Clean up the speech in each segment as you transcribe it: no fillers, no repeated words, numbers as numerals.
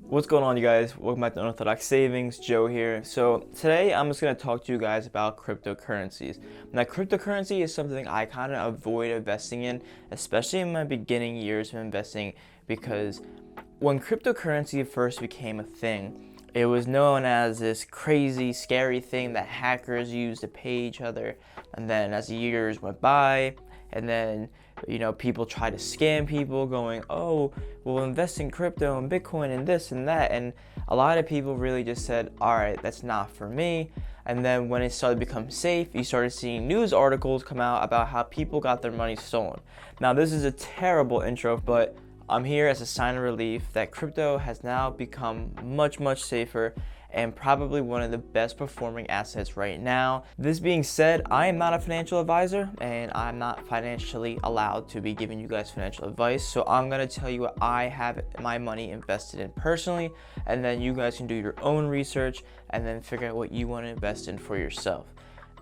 What's going on, you guys? Welcome back to Unorthodox Savings. Joe here. So today I'm just going to talk to you guys about cryptocurrencies. Now, cryptocurrency is something I kind of avoid investing in, especially in my beginning years of investing, because when cryptocurrency first became a thing, it was known as this crazy, scary thing that hackers used to pay each other. And then as the years went by, and then people try to scam people going, oh, we'll invest in crypto and Bitcoin and this and that. And a lot of people really just said, all right, that's not for me. And then when it started to become safe, you started seeing news articles come out about how people got their money stolen. Now, this is a terrible intro, but I'm here as a sign of relief that crypto has now become much, much safer and probably one of the best performing assets right now. This being said, I am not a financial advisor and I'm not financially allowed to be giving you guys financial advice. So I'm gonna tell you what I have my money invested in personally, and then you guys can do your own research and then figure out what you want to invest in for yourself.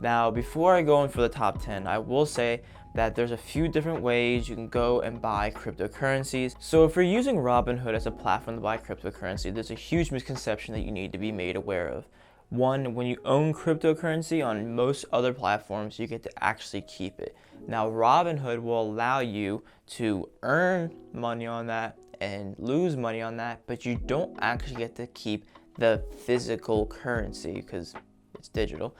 Now, before I go in for the top 10, I will say that there's a few different ways you can go and buy cryptocurrencies. So if you're using Robinhood as a platform to buy cryptocurrency, there's a huge misconception that you need to be made aware of. One, when you own cryptocurrency on most other platforms, you get to actually keep it. Now, Robinhood will allow you to earn money on that and lose money on that, but you don't actually get to keep the physical currency because it's digital.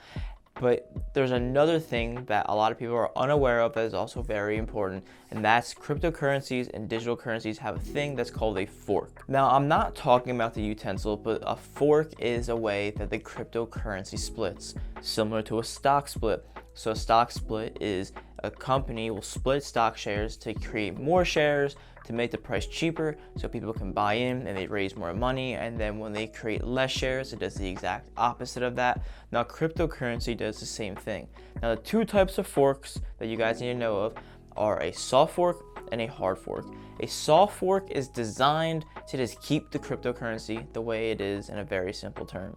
But there's another thing that a lot of people are unaware of that is also very important, and that's cryptocurrencies and digital currencies have a thing that's called a fork. Now, I'm not talking about the utensil, but a fork is a way that the cryptocurrency splits, similar to a stock split. So a stock split is a company will split stock shares to create more shares to make the price cheaper so people can buy in and they raise more money. And then when they create less shares, it does the exact opposite of that. Now, cryptocurrency does the same thing. Now, the two types of forks that you guys need to know of are a soft fork and a hard fork. A soft fork is designed to just keep the cryptocurrency the way it is in a very simple term.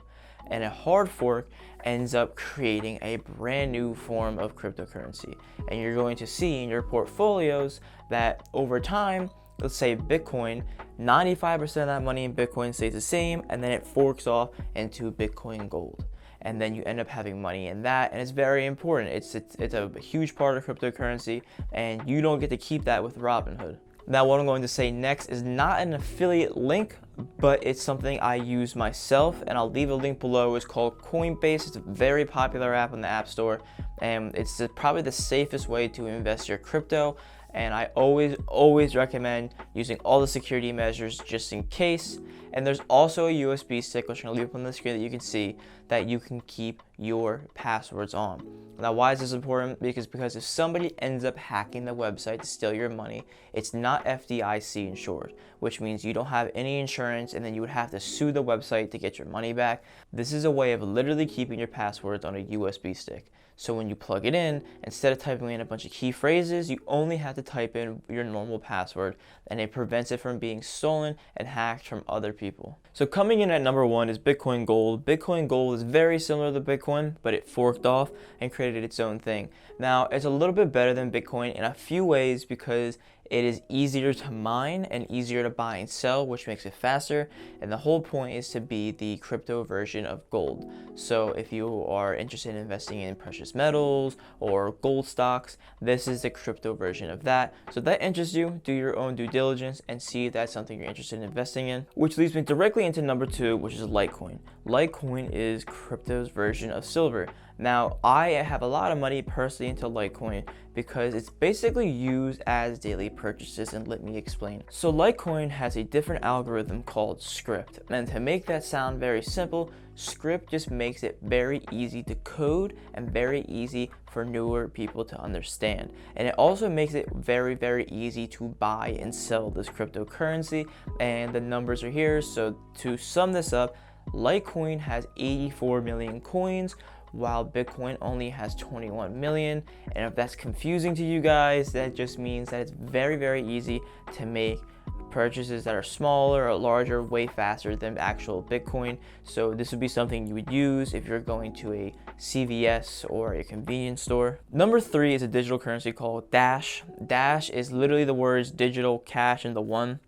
And a hard fork ends up creating a brand new form of cryptocurrency. And you're going to see in your portfolios that over time, let's say Bitcoin, 95% of that money in Bitcoin stays the same, and then it forks off into Bitcoin Gold. And then you end up having money in that, and it's very important. It's a huge part of cryptocurrency, and you don't get to keep that with Robinhood. Now, what I'm going to say next is not an affiliate link, but it's something I use myself, and I'll leave a link below. It's called Coinbase. It's a very popular app on the App Store, and it's probably the safest way to invest your crypto. And I always recommend using all the security measures just in case. And there's also a USB stick, which I'm gonna leave up on the screen that you can see, that you can keep your passwords on. Now, why is this important? Because if somebody ends up hacking the website to steal your money, it's not FDIC insured, which means you don't have any insurance, and then you would have to sue the website to get your money back. This is a way of literally keeping your passwords on a USB stick. So when you plug it in, instead of typing in a bunch of key phrases, you only have to type in your normal password, and it prevents it from being stolen and hacked from other people. So coming in at number 1 is Bitcoin Gold. Bitcoin Gold is very similar to Bitcoin, but it forked off and created its own thing. Now, it's a little bit better than Bitcoin in a few ways because it is easier to mine and easier to buy and sell, which makes it faster. And the whole point is to be the crypto version of gold. So if you are interested in investing in precious metals or gold stocks, this is the crypto version of that. So if that interests you, do your own due diligence and see if that's something you're interested in investing in. Which leads me directly into number 2, which is Litecoin. Litecoin is crypto's version of silver. Now, I have a lot of money personally into Litecoin because it's basically used as daily purchases, and let me explain. So Litecoin has a different algorithm called Script, and to make that sound very simple, Script just makes it very easy to code and very easy for newer people to understand. And it also makes it very, very easy to buy and sell this cryptocurrency, and the numbers are here. So to sum this up, Litecoin has 84 million coins, while Bitcoin only has 21 million. And if that's confusing to you guys, that just means that it's very, very easy to make purchases that are smaller or larger way faster than actual Bitcoin. So this would be something you would use if you're going to a CVS or a convenience store. Number 3 is a digital currency called Dash. Dash is literally the words digital cash and the one,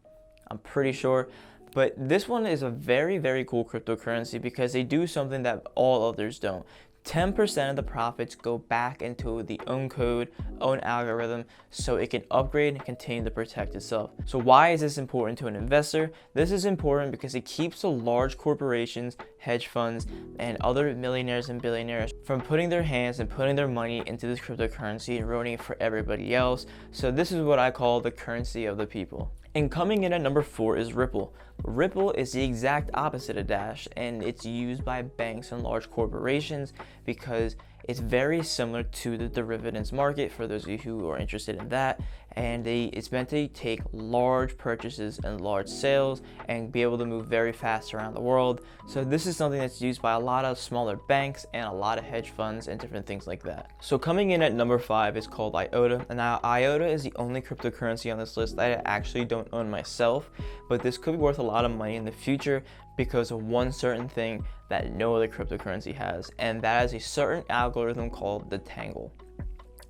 I'm pretty sure. But this one is a very, very cool cryptocurrency because they do something that all others don't. 10% of the profits go back into the own code, own algorithm, so it can upgrade and continue to protect itself. So why is this important to an investor? This is important because it keeps the large corporations, hedge funds, and other millionaires and billionaires from putting their hands and putting their money into this cryptocurrency and ruining it for everybody else. So this is what I call the currency of the people. And coming in at number 4 is Ripple. Ripple is the exact opposite of Dash, and it's used by banks and large corporations because it's very similar to the derivatives market for those of you who are interested in that. And it's meant to take large purchases and large sales and be able to move very fast around the world. So this is something that's used by a lot of smaller banks and a lot of hedge funds and different things like that. So coming in at number 5 is called IOTA. And now IOTA is the only cryptocurrency on this list that I actually don't own myself, but this could be worth a lot of money in the future because of one certain thing that no other cryptocurrency has, and that is a certain algorithm called the Tangle.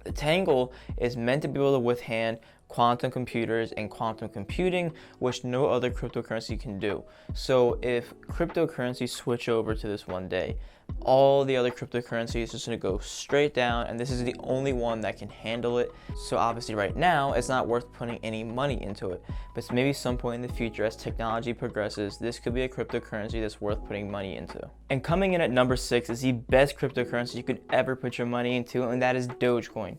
The Tangle is meant to be able to withstand quantum computers and quantum computing, which no other cryptocurrency can do. So if cryptocurrencies switch over to this one day, all the other cryptocurrencies are just going to go straight down, and this is the only one that can handle it. So obviously right now it's not worth putting any money into it, but maybe some point in the future as technology progresses, this could be a cryptocurrency that's worth putting money into. And coming in at number 6 is the best cryptocurrency you could ever put your money into, and that is Dogecoin.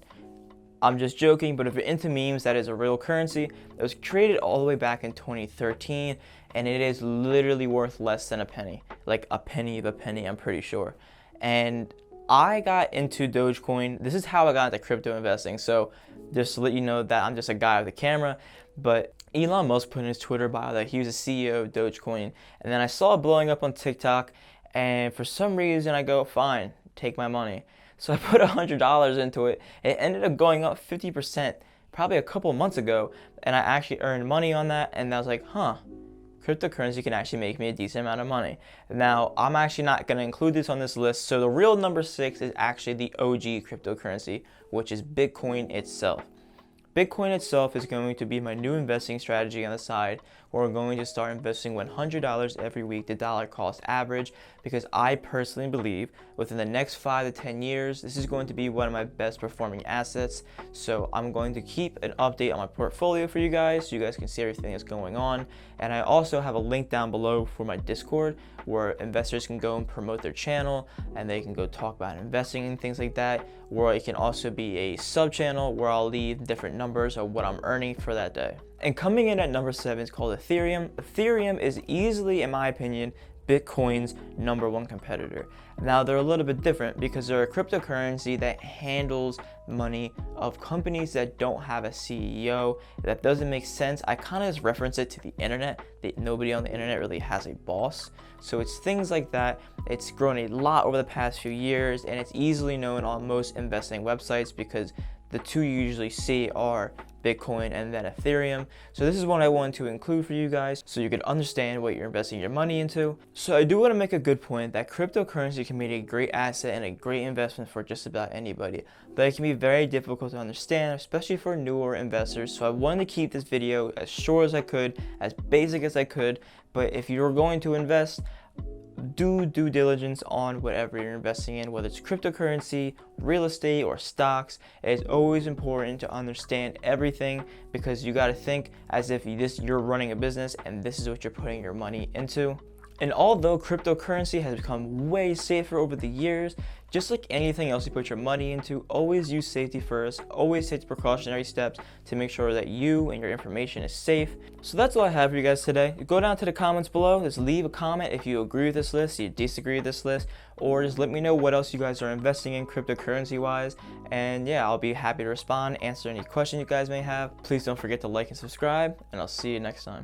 I'm just joking, but if you're into memes, that is a real currency. It was created all the way back in 2013, and it is literally worth less than a penny. Like a penny of a penny, I'm pretty sure. And I got into Dogecoin. This is how I got into crypto investing. So just to let you know that I'm just a guy with a camera, but Elon Musk put in his Twitter bio that he was a CEO of Dogecoin. And then I saw it blowing up on TikTok, and for some reason I go, fine, take my money. So I put $100 into it. It ended up going up 50% probably a couple months ago, and I actually earned money on that, and I was like, cryptocurrency can actually make me a decent amount of money. Now, I'm actually not going to include this on this list, so the real number 6 is actually the OG cryptocurrency, which is Bitcoin itself. Bitcoin itself is going to be my new investing strategy on the side, where we're going to start investing $100 every week, the dollar cost average, because I personally believe within the next 5 to 10 years, this is going to be one of my best performing assets. So I'm going to keep an update on my portfolio for you guys, so you guys can see everything that's going on. And I also have a link down below for my Discord, where investors can go and promote their channel, and they can go talk about investing and things like that, where it can also be a sub channel where I'll leave different numbers of what I'm earning for that day. And coming in at number 7 is called Ethereum. Ethereum is easily, in my opinion, Bitcoin's number 1 competitor. Now they're a little bit different because they're a cryptocurrency that handles money of companies that don't have a CEO. That doesn't make sense. I kind of just reference it to the internet, that nobody on the internet really has a boss. So it's things like that. It's grown a lot over the past few years, and it's easily known on most investing websites because the two you usually see are Bitcoin and then Ethereum. So this is what I wanted to include for you guys so you could understand what you're investing your money into. So I do want to make a good point that cryptocurrency can be a great asset and a great investment for just about anybody, but it can be very difficult to understand, especially for newer investors. So I wanted to keep this video as short as I could, as basic as I could, but if you're going to invest, do due diligence on whatever you're investing in, whether it's cryptocurrency, real estate, or stocks. It is always important to understand everything because you got to think as if you're running a business and this is what you're putting your money into. And although cryptocurrency has become way safer over the years, just like anything else you put your money into, always use safety first, always take precautionary steps to make sure that you and your information is safe. So that's all I have for you guys today. Go down to the comments below, just leave a comment if you agree with this list, you disagree with this list, or just let me know what else you guys are investing in cryptocurrency wise. And yeah, I'll be happy to respond, answer any questions you guys may have. Please don't forget to like and subscribe, and I'll see you next time.